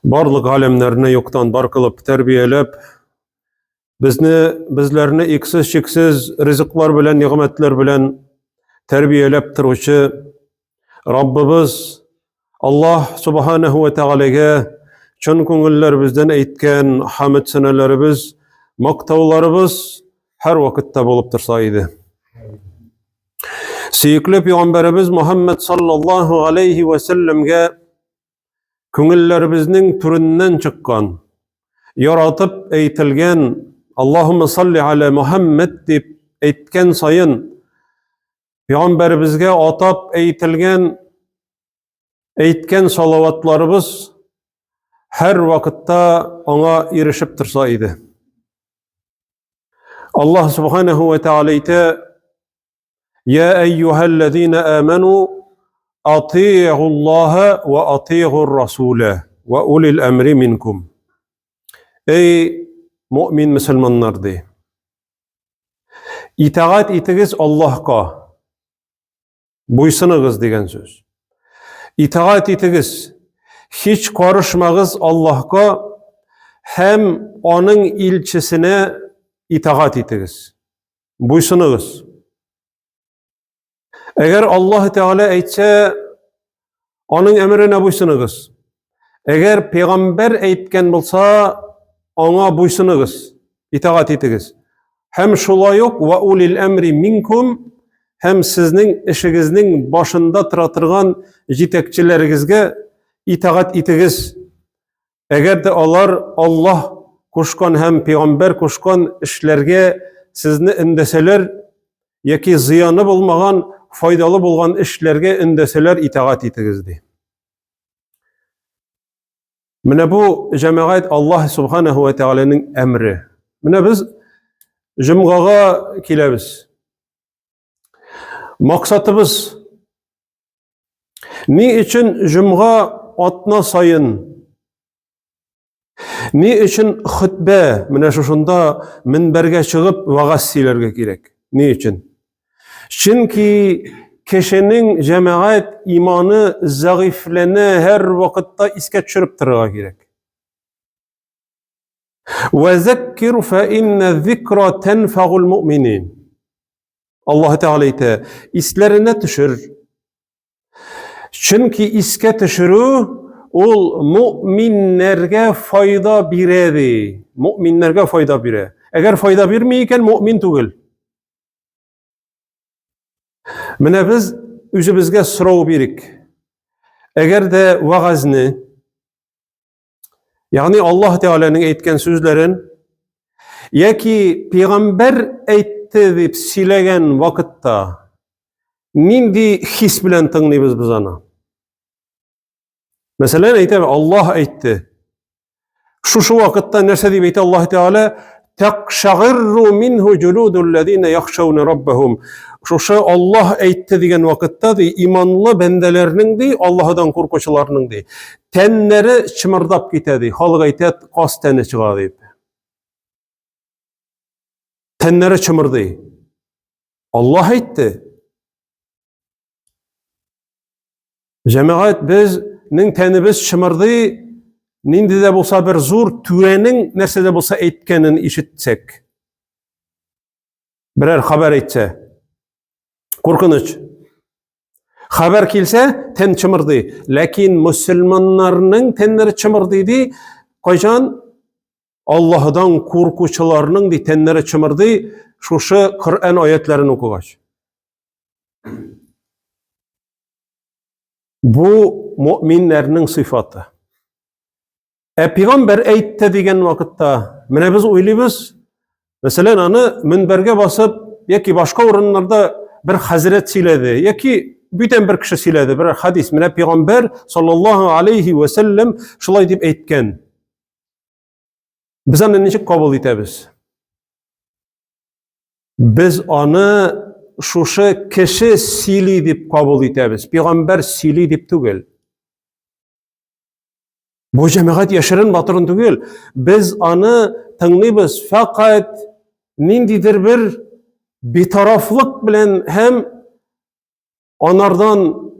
Барлык галемнәрне юктан бар кылып тәрбияләп, безләрне иксез чиксез ризыклар белән, нигъмәтләр белән тәрбияләп торучы Раббыбыз Аллаһ Субханаһу ва Тәгаләгә чын күңелләребездән әйткән хәмд сәнәләребез, мактауларыбыз һәр вакытта булып торса иде. Сөйкле Пәйгамбәребез Мөхәммәд саллаллаһу алейхи ва сәлләмгә күңелләребезнең түреннән чыккан, яратып әйтелгән Аллаһумма салли аля Мөхәммәд дип әйткән сайын Пәйгамбәребезгә атап әйткән салаватларыбыз һәр вакытта аңа ирешеп торса иде. Аллаһ Субханаһу ва Тәгалә әйтә: «Я әйюһәлләзина аману атиғуллаһа ва атиғур расуля ва улил әмри минкум». Эй мөмин мөселманнар ди. Итаат итегез Аллаһка. Буйсыныгыз дигән сүз. Итаат итегез. Hiç karışmagız Allah'ka hem onun ilçesine itaat etiniz. Buysununuz. Eğer Allah Teala eytse onun emrine buysununuz. Eğer peygamber eytken bulsa ona buysununuz. İtaat etiniz. Hem şulay yok ve ulil emri minkum hem sizning işinizning başında tıratırgan jitekçileringizge itaat etiniz. Eğer de Allah koşkan hem peygamber koşkan işlerge sizni indeseler, yaki ziyanı bulmagan, faydalı bulgan işlerge indeseler itaat etiniz di. Mine bu cemaat Allah Subhanahu ve Teala'nın emri. Mine biz cümgaga kilebiz. Maksatımız ni için cümga atna sayın, ni için hutbe, mine şuşunda minberge çıkıp vaaz silerge gerek. Ni için? Çünkü kişinin cemaat imanı zayıflene her vakitte iske çürüp tırığa gerek. Ve zekkir fe inne zikra tenfa'ul mu'minin. Allah Teala ite islerine düşür. Çünkü iske düşürü ol müminlerge fayda biredi. Müminlerge fayda bire. Eğer fayda birmeyken mümin değil. Mine biz üzümüzge sırav birik. Eğer de vaazını, yani Allah Teala'nın eytken sözlerin, ya ki peygamber eytti deyip silegen vakitta, nindi his bilen tınlıyız biz ana. Mesela eyte Allah eytti. Şu vakitta nerse deyip eyte Allah Teala, tekşagirru minhu culudullezine yakşavne rabbahum. Şu Allah eytti degen vakitta di imanlı bendelerinin di Allah'dan korkuçularının di. Tenleri çımırdap gitedi. Halk eyte kas teni çığa deyip. Tenleri çımırdı. Allah eytti. Cemaat bizning tenimiz çımırdı. Nindi de bolsa bir zor türenin nersede bolsa eytkenin işitsek. Birer haber etse. Korkunç. Haber kilse ten çımırdı. Lakin Müslümanlarının tenleri çımırdıydı. Koycan Allah'dan korkuçularının di tenleri çımırdı. Şuşu Kur'an ayetlerini okugaç. Bu müminlerinin sıfatı. Peygamber eytti degen vakitta mine biz uyluyuz. Mesela anı minberge basıp yaki başka orunlarda bir hazret siledi, yaki bütün bir kişi siledi, bir hadis mine Peygamber sallallahu aleyhi ve sellem şulay deyip eytken. Biz anı neçik kabul etemiz? Biz anı şuşu kişi sili deyip kabul etemiz. Peygamber sili deyip tügel. Bu cemaat yaşarın batırın tügel. Biz anı tınlıyız fakat nindidir bir bitaraflık bilen hem onlardan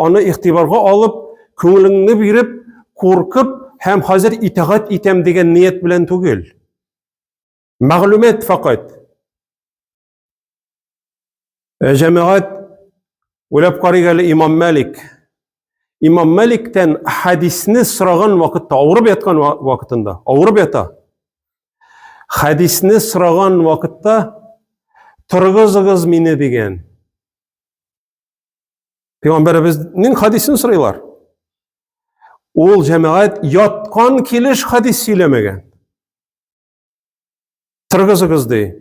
ana ihtibarga alıp köңülüňni birip, korkup, hem hazır itaat item degen niyet bilen tugel. Maglumat fakat. Cemaat ulap qarigeli İmam Malik. İmam Malik'ten hadisini sıragan vakitte, avırıp yatkan vakitinde, avırıp yata. Hadisini sıragan vakitte, tırgızıgız mini degen. Peygamberimizin hadisini sıraylar. Ol cemaat yatkan kiliş hadis söylemegen. Tırgızıgız dey.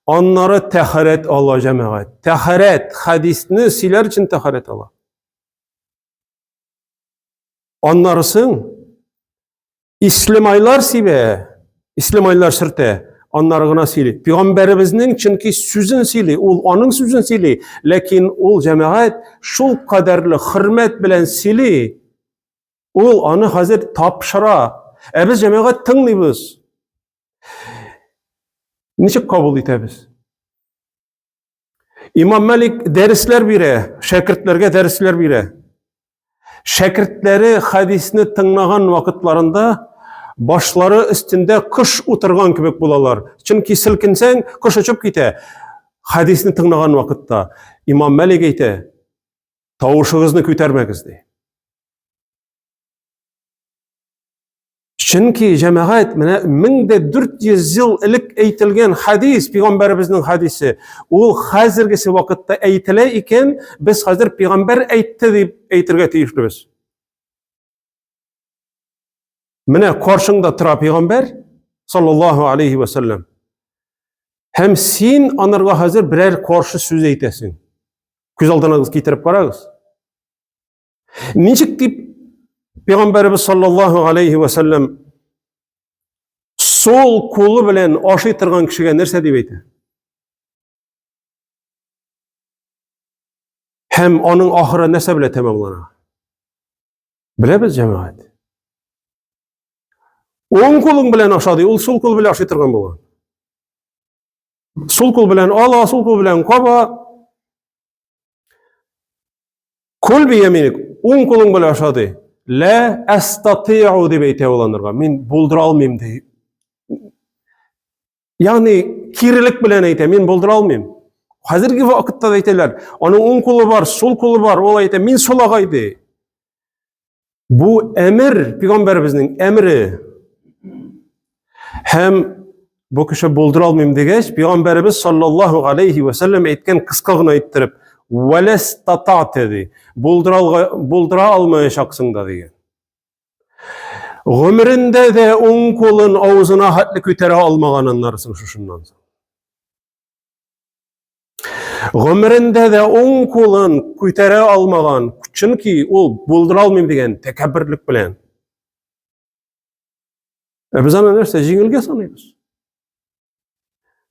Onları taharet ala cemaat. Taharet, hadisini siler için taharet ala. Onlarısın İslimaylar sibe, İslimaylar sırte, onları gına sili. Peygamberimizin çünkü sözün sili, onun sözün sili. Lakin ol cemaat şul kadarlı hürmet bilen sili. Onu hazır tapşıra. Biz cemaat tınlıyız. Niçik kabul etemiz? İmam Malik dersler bire, şakirtlerge dersler bire. Şakirtleri hadisini tınlagan vakitlarında başları üstünde kış oturgan kibek bulalar. Çünkü silkinsen kış uçup gite. Hadisini tınlagan vakitte İmam Malik eyte, tavuşuğuzni kötermegiz dey. Çünkü cemaat 1400 yıl ilik eytilgen hadis, Peygamberimizin hadisi, o hazırgisi vakitte eytile iken, biz hazır Peygamber eytti deyip eytirge teyişliyiz. Mine karşında tıra Peygamber sallallahu aleyhi ve sellem. Hem sen anırga hazır birer karşı söz eytesin. Köz aldığınız getirip karağız. Nicik deyip Peygamberimiz sallallahu aleyhi ve sellem sol kolu bilen aşı tırgan kişiye nerse deyip eydi. Hem onun ahırı nese bile tamamlana. Bilebiz cemaat. On kolun bilen aşağı değil, sol kol bilen aşı tırgan bolan. Sol kol bilen ala, sol kol bilen kaba. Kol bir yeminik, on kolun bilen aşağı değil. La astati'u deyip eyte olanırga. Min buldura almayayım deyip. Yani kirilik bilen eyte, min buldura almayayım. Hazırki vakitte deyteler, onun on kolu var, sol kolu var, ola eyte, min solagaydı. Bu emir, Peygamberimizin emri. Hem bu kişi buldura almayayım degeç, Peygamberimiz sallallahu aleyhi ve sellem eytken kıskağına eyttirip, وَلَسْتَطَعْتَ dedi. Buldura almayacaksın da diye. Ömründe de on kolun ağzına hatlı kütere almaganınlarsın şuşundan. Ömründe de on kolun kütere almagan, çünkü o buldura almayayım degen tekebbürlük bilen. Biz ana nerse jingilge sanıyoruz.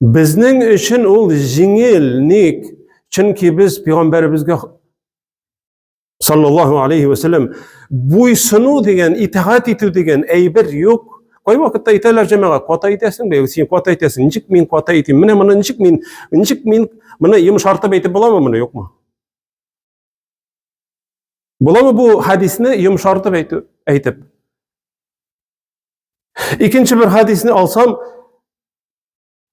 Bizning için ol jingillik, çünkü biz Peygamberimizge sallallahu aleyhi ve sellem buysunu degen, itaat etu degen eybir yok. Koy vakitte iteler cemaat, kota itesin be, sen kota itesin, nicik min kota itim, mine nicik min, mine yumuşartıp eytip bulamı mine yok mu? Bulamı bu hadisini yumuşartıp eytip. İkinci bir hadisini alsam,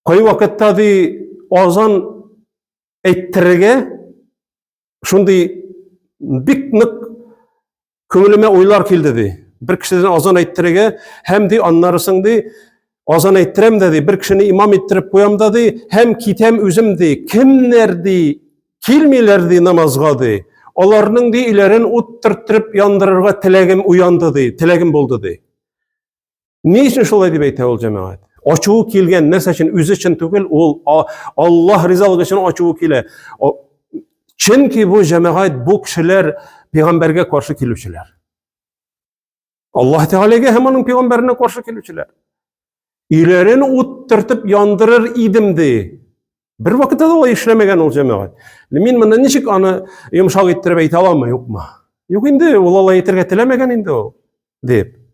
koy vakitte di azan eyttirge, şundi biknik köngülüme oylar kildi di. Bir kişiden azan eyttirge, hem di anlarısın di, azan eyttirem dedi, bir kişini imam ettirip koyam dedi, hem kitem üzüm di, kimler di, kilmiler di namazga di. Olarının di ilerin uttırttırıp yandırırga tilegim uyandı di, tilegim buldu di. Ne için şolay deyip eyte ol cemaat? Açığı kilgen nerse için, üzü için tükül, Allah rizalığı için açığı kile. Çünkü bu cemaat, bu kişiler Peygamberge karşı kilüçüler. Allah Teala'ya hem onun Peygamberine karşı kilüçüler. İlerini uttırtıp yandırır idim de. Bir vakitte de o işlemegen ol cemaat. Min bana niçik anı yumuşak ettirip eyte alamma yok mu? Yok indi, o Allah yetirge tilemegen indi o. Deyip.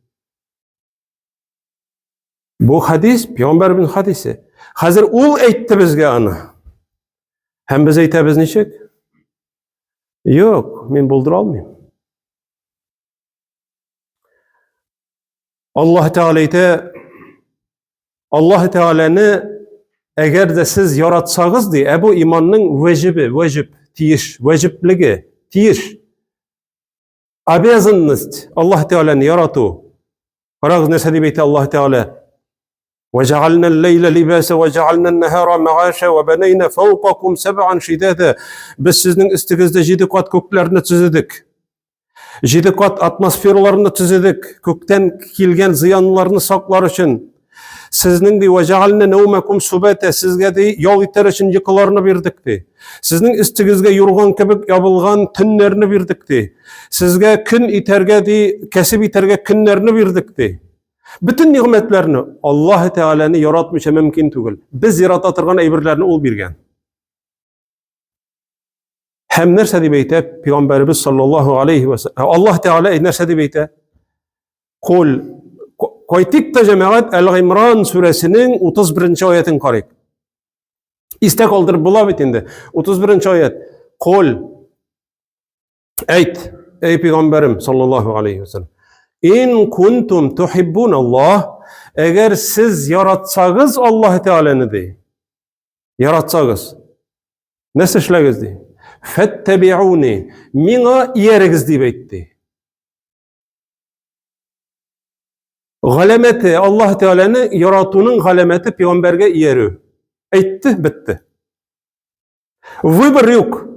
Bu hadis, Peygamberimizin hadisi. Hazır ul eytti bizge anı. Hem biz eyte biz niçik? Yok, men buldura almayayım. Allah Teala ite, Allah Teala'nı eğer de siz yaratsanız diye, bu imanın vecip, tiyiş, vecipligi, tiyiş, обязанность Allah Teala'nı yaratı. Karağız nese dibeyte Allah Teala, وَجَعَلْنَا اللَّيْلَ لِبَاسًا وَجَعَلْنَا النَّهَارَ مَعَاشًا وَبَنَيْنَا فَوْقَكُمْ سَبْعًا شِدَادًا. Biz sizin üstünüzde 7 kat köklerini tüzedik. 7 kat atmosferlarını tüzedik. Kökten kilgen ziyanlarını saklar için. Sizning de وَجَعَلْنَا نَوْمَكُمْ سُبَاتًا. Sizge de yol iter için yıkılarını birdik de. Sizning üstünüzde yurgan kebik yabılgan tünlerini birdik de. Sizge kün iterge de, kesip iterge künlerini birdik de. Bütün nimetlerini Allah Teala'nı yaratmışa mümkün tugul. Biz yaratatırgan eybirlerini ol birgen. Hem nerse dibeyte Peygamberimiz sallallahu aleyhi ve sellem. Allah Teala nerse dibeyte? Kul koytik da cemaat El-İmran suresinin 31. ayetin karayık. İstek oldur bulabitinde. 31. ayet. Kul eyt ey Peygamberim sallallahu aleyhi ve sellem. İn kuntum tuhibbun Allah, eğer siz yaratsanız Allah Teala'nı dey. Yaratsanız. Ne işlegiz dey? Fettebi'uni, mina iyerigiz deyip eytti. Galemeti, Allah Teala'nı yaratının galemeti peygamberge iyeri. Eytti, bitti. Vыбор yok.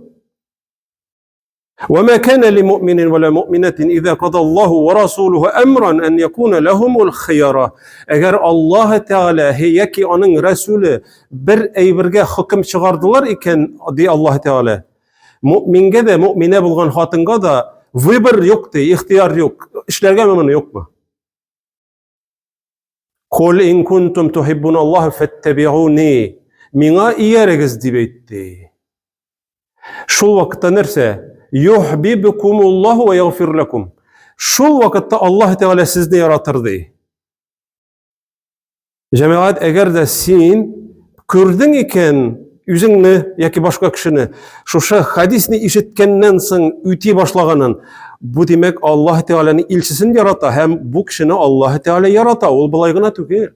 وما كان لمؤمن ولا مؤمنة إذا قضى الله ورسوله أمرا أن يكون لهم الخيار. Eğer Allah Teala heyeki onun Resulü bir eybirge hüküm çıkardılar iken diye Allah Teala. Müminge de mümine bulgan hatınga da vыбор yok diye, ihtiyar yok. İşlerge memnun yok mu? Kul in kuntum tuhibbun Allah fettebi'uni. Mina iyerigiz dibeytti. Şul vakitte nerse? Yuhibbukumullahu ve yaghfir lekum. Şul vakitte Allah Teala sizni yaratırdı. Cemaat eğer de sen gördün iken yüzünü yaki başka kişini şu hadisini işitkenden soň üti başlaganın, bu demek Allah Teala'nın ilçisini yarata, hem bu kişini Allah Teala yarata, ol bulaygına tüker.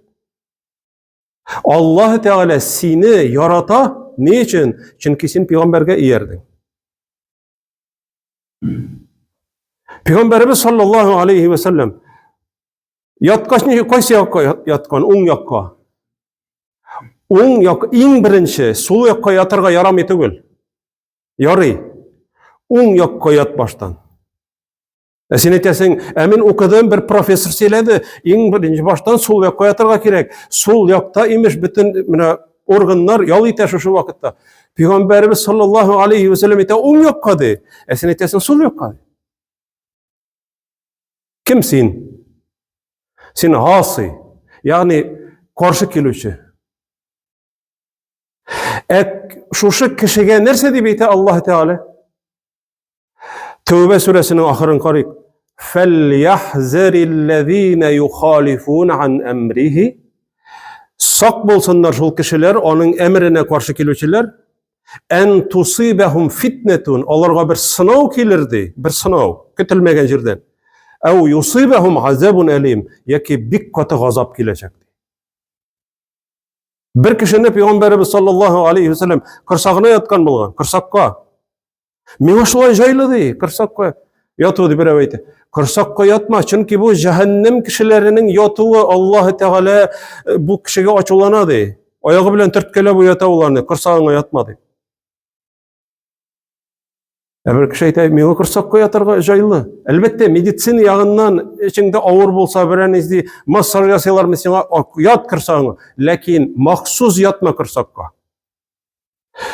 Allah Teala seni yarata, ne için? Çünkü sen peygamberge iyerdin. Peygamberimiz sallallahu aleyhi ve sellem yatkaşını koysa yakka yatkan, on yakka. On yakka, en birinci, sol yakka yatarga yaram etegül. Yarı. On yakka yat baştan. Sen etesin, emin okuduğum bir profesör söyledi, en birinci baştan sol yakka yatarga gerek. Sol yakta imiş bütün organlar yol iter şu vakitte. Peygamberimiz sallallahu aleyhi ve sellem ete on yakka de. Sen etesin sol yakka de. Kimsin? Sen hası, yani karşı kilüçü. Şu kişiye nerse dibeyte Allah Teala? Tevbe suresinin ahırın karık. فَلْيَحْزَرِ الَّذ۪ينَ يُخَالِفُونَ عَنْ اَمْرِهِ. Sak bolsunlar şul kişiler, onun emrine karşı kilüçüler. En tusibehum fitnetun. Onlarga bir sınav gelirdi. Bir sınav. Kütülmegen jirden. Ev yusibehum azabun elim. Yaki bik katı gazap gelecekti. Bir kişinin Peygamberimiz sallallahu aleyhi ve sellem kırsağına yatkan bulgan. Kırsakka. Mena şulay jaylı dey. Kırsakka. Yatı bir eveydi. Kırsakka yatma. Çünkü bu cehennem kişilerinin yatığı Allah Teala bu kişiye açılana dey. Ayağı bilen tırtkele bu yatağı olanı. Kırsağına yatma dey. Bir kişi aytay, meni kırsakka yatarga jaylı. Elbette meditsina yağından içinde ağır bolsa birenizdi massaj jasaylar mesela yat kırsağına. Lakin maksus yatma kırsakka.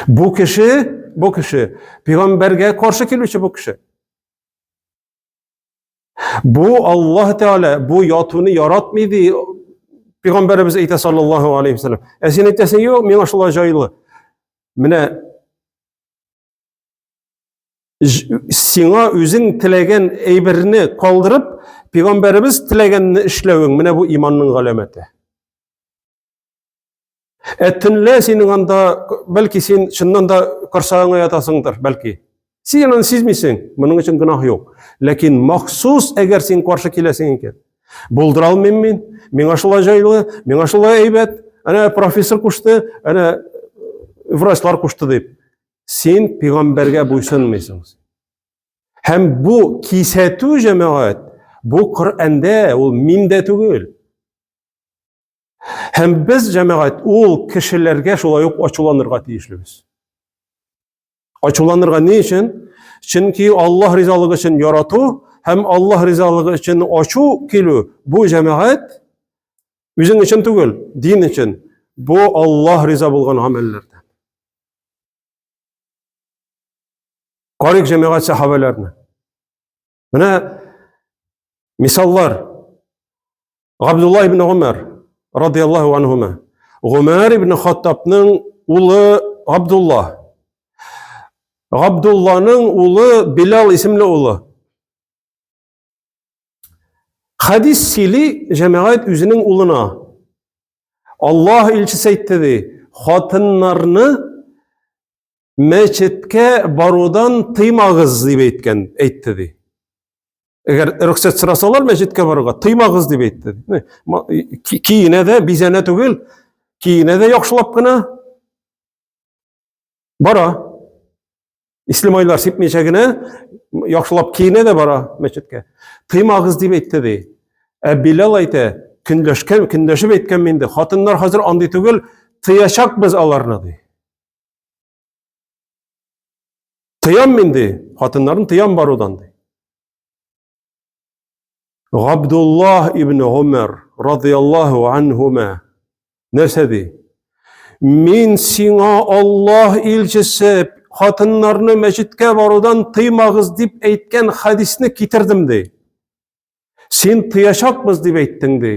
Bu kişi peygamberge karşı kilüçü bu kişi. Bu Allah Teala bu yatını yaratmaydı. Peygamberimiz ayta sallallahu aleyhi ve sellem. Sen aytasan yok, meni şulay jaylı. Mine sana özün tilegen eybirini kaldırıp Peygamberimiz tilegenini işlewin. Mine bu imanın galemeti. Ettinle senin anda belki sen şundan da kırsağına yatasındır belki. Sen onu sizmisin. Bunun için günah yok. Lakin mahsus eğer sen karşı kilesin iken. Булдыра алмыйм мин. Миңа шулай җайлы, миңа шулай әйбәт. Әнә профессор кушты, әнә врачлар кушты дип. Син пәйгамбәргә буйсынмыйсың. Һәм бу кисәтү җәмәгать, бу Коръәндә, ул миндә түгел. Һәм без җәмәгать ул кешеләргә шулай ук ачуланырга тиешлебез. Ачуланырга ни өчен? Чөнки Аллаһ ризалыгы өчен ярату һәм Аллаһ ризалыгы өчен ачу килү бу җәмәгать үзең өчен түгел, дин өчен. Бу Аллаһ риза булган гамәлләрдән. Карык җәмәгать сахабаларны. Менә мисаллар. Абдулла ибн Умар радиллаһу анһума. Умар ибн Хаттабның улы Абдулла. Абдулланың улы Билал исемле улы. Хадис сөйли җәмәгать үзенең улына. Аллаһ илчесе әйтте ди, хатыннарны мәчеткә барудан тыймагыз дип әйтте ди. Әгәр рөхсәт сорасалар мәчеткә барырга, тыймагыз дип әйтте. Киенә дә, бизәнә түгел, киенә дә яхшылап кына бара. Ислимайлар сипмичә генә яхшылап киенә дә бара мәчеткә. Тыймагыз дип әйтте ди. Билал әйтә, көндәшеп әйткән минде, хатыннар хәзер андый түгел, тыячакбыз аларны ди. Тыям минде, хатыннарын тыям барудан ди. Абдулла ибн Умар радиллаһу анһума нәрсә ди? Мин сиңа Аллаһ илчесе хатыннарны мәчеткә барудан тыймагыз дип әйткән хадисне китердем ди. Син тыячакбыз дип әйттең ди.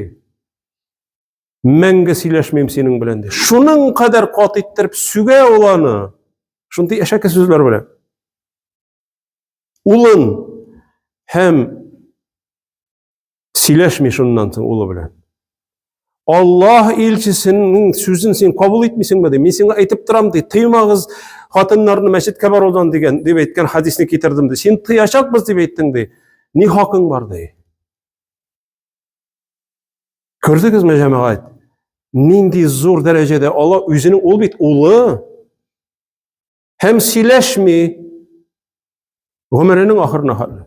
Мәңге сөйләшмим синең белән ди. Шуның кадәр кат иттереп сүгә уланы. Шундый әшәке сүзләр белән. Улын һәм сөйләшми шуннан соң улы белән. Аллаһ илчесенең сүзен син кабул итмисеңме ди? Мин сиңа әйтеп торам ди, тыймагыз хатыннарны мәчеткә барудан дигән дип әйткән хадисне китердем ди. Син тыячакбыз дип әйттең ди. Ни хакың бар ди? Күрдегезме җәмәгать? Нинди зур дәрәҗәдә Алла үзенең ул бит улы һәм сөйләшми гомеренең ахырына хәтле.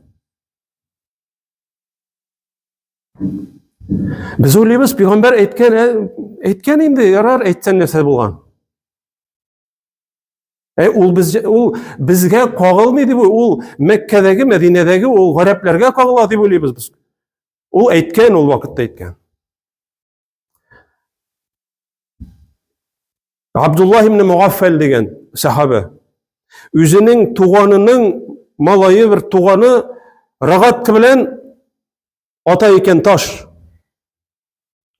Без уйлыйбыз, пәйгамбәр әйткән инде, ярар, әйтсәң нәрсә булган. Ул безгә кагылмый дип, ул Мәккәдәге, Мәдинәдәге ул гарәпләргә кагыла дип уйлыйбыз без. Ул әйткән, ул вакытта әйткән. Абдулла ибн Мугаффал дигән сахаба. Үзенең туганының малайы бер туганы рагатка белән ата икән таш.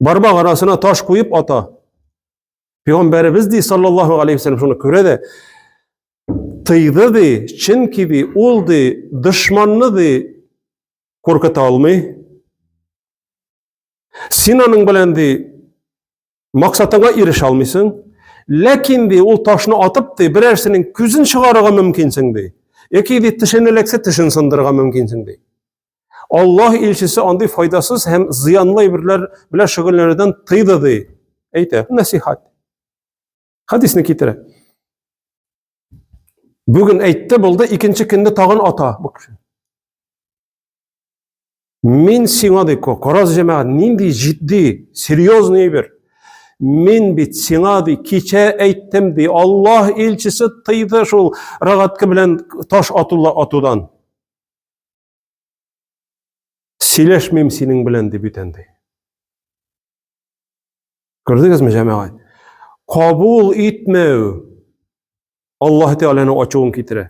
Бармак арасына таш куеп ата. Пәйгамбәрбез ди саллаллаһу алейхи ва саллям шуны күрә дә тыйды ди, чөнки ди ул ди дошманны ди куркыта алмый. Син аның белән ди максатыңа ирешә алмыйсың. Ләкин ди ул ташны атып ди берәрсенең күзен чыгарырга мөмкинсең ди. Яки ди тешен эләксә тешен сындырырга мөмкинсең ди. Аллаһ илчесе андый файдасыз һәм зыянлы әйберләр белән шөгыльләнүдән тыйды ди. Әйтә, насихат. Хадисне китерә. Бүген әйтте булды, икенче көндә тагын ата бу кеше. Мин сиңа ди, караз җәмәгать, нинди җитди, серьезный әйбер. Мин бит сиңа ди, кичә әйттем ди, Аллаһ илчесе тыйды шул рагатка белән таш атудан. Сөйләшмим синең белән дип әйтәнди. Күрдегезме җәмәгать? Кабул итмәү Аллаһ Тәгаләнең ачуын китерә.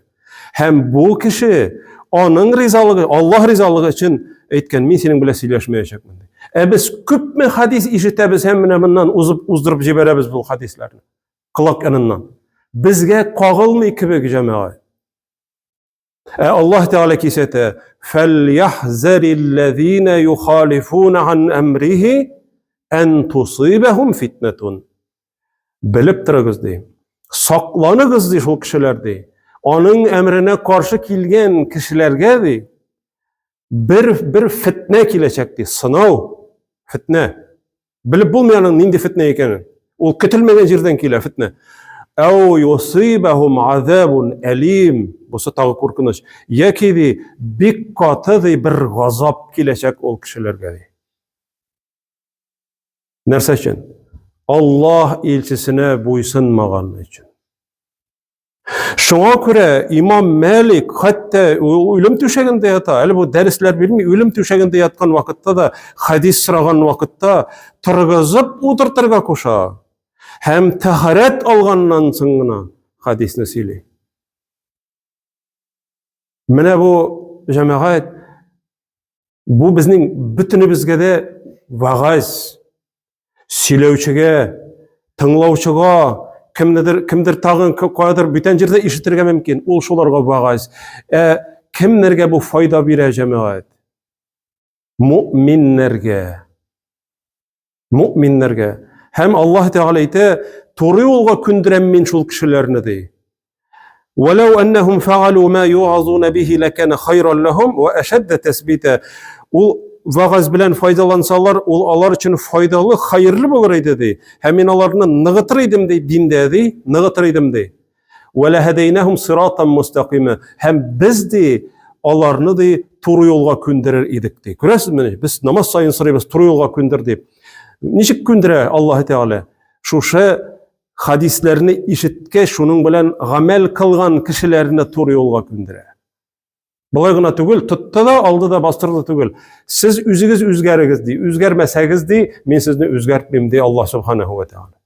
Һәм бу кеше аның ризалыгы, Аллаһ ризалыгы өчен әйткән, мин синең белән сөйләшмәячәкмен ди. Без күпме хадис ишетәбез һәм менә моннан уздырып җибәрәбез бу хадисларны. Кылак яныннан. Безгә кагылмый кебек җәмәгать. Аллаһ Тәгалә кисәтә: "Фәльяхзариллазина юхалифуна ан амрихи ан тусибахум фитнатун." Белеп торыгыз ди. Сакланыгыз ди шул кешеләр ди. Аның әмренә каршы килгән кешеләргә ди bir fitne kilecekti. Sınav, fitne. Bilip bulmayanın nindi fitne ekeni. O kütülmegen jirden kile fitne. Ev yusibahum azabun elim. Busu tağı korkunç. Yekidi bik katıdi bir gazap kilecek ol kişilerge. Nerse için? Allah elçisine buysunmagan için. Şuna göre İmam Malik hatta ölüm tüşeginde yata. Eli bu dersler bilmiyor. Ölüm tüşeginde yatkan vakitte da hadis sıragan vakitte tırgızıp oturtırga koşa. Hem taharet algandan sonra hadisini söyle. Mene bu cemaat bu bizning bütünübizge de vagaz söylevçiге, tыңлаучыга, kimdir tağın koyadır bütün jerde işitirge mümkün. Ol şolarga vagaz. Kimlerge bu fayda bire cemaat? Mu'minlerge. Hem Allah Teala ite toru yolga kündüren min şol kişilerini de. وَلَوْ أَنَّهُمْ فَعَلُوا مَا يُوعَظُونَ بِهِ لَكَانَ خَيْرًا لَهُمْ وَأَشَدَّ تَثْبِيتًا. Ol vagaz bilen faydalansalar, ol alar için faydalı, hayırlı bolur idi. Hem alarını nıgıtır idim de dinde de, nıgıtır idim de. وَلَهَدَيْنَهُمْ صِرَاطًا مُسْتَقِيمًا. Hem biz de alarını da toru yolga kündürer idik de. Görəsiz mi? Biz namaz sayın sırayız toru yolga kündürdi. Niçik kündüre Allah Teala? Şuşa hadislerini işitke şunun bilen amel kılgan kişilerine toru yolga kündüre. Bulay gına tügül, tuttu da aldı da bastırdı tügül. Siz üzügüz üzgerigiz di, üzgermesəgiz di, men sizni üzgertmem di Allah subhanahu ve teala.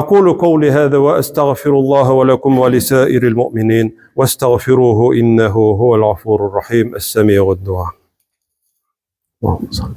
أقول قولي هذا وأستغفر الله ولكم ولسائر المؤمنين واستغفروه إنه هو الغفور الرحيم السميع الدعاء. اللهم صل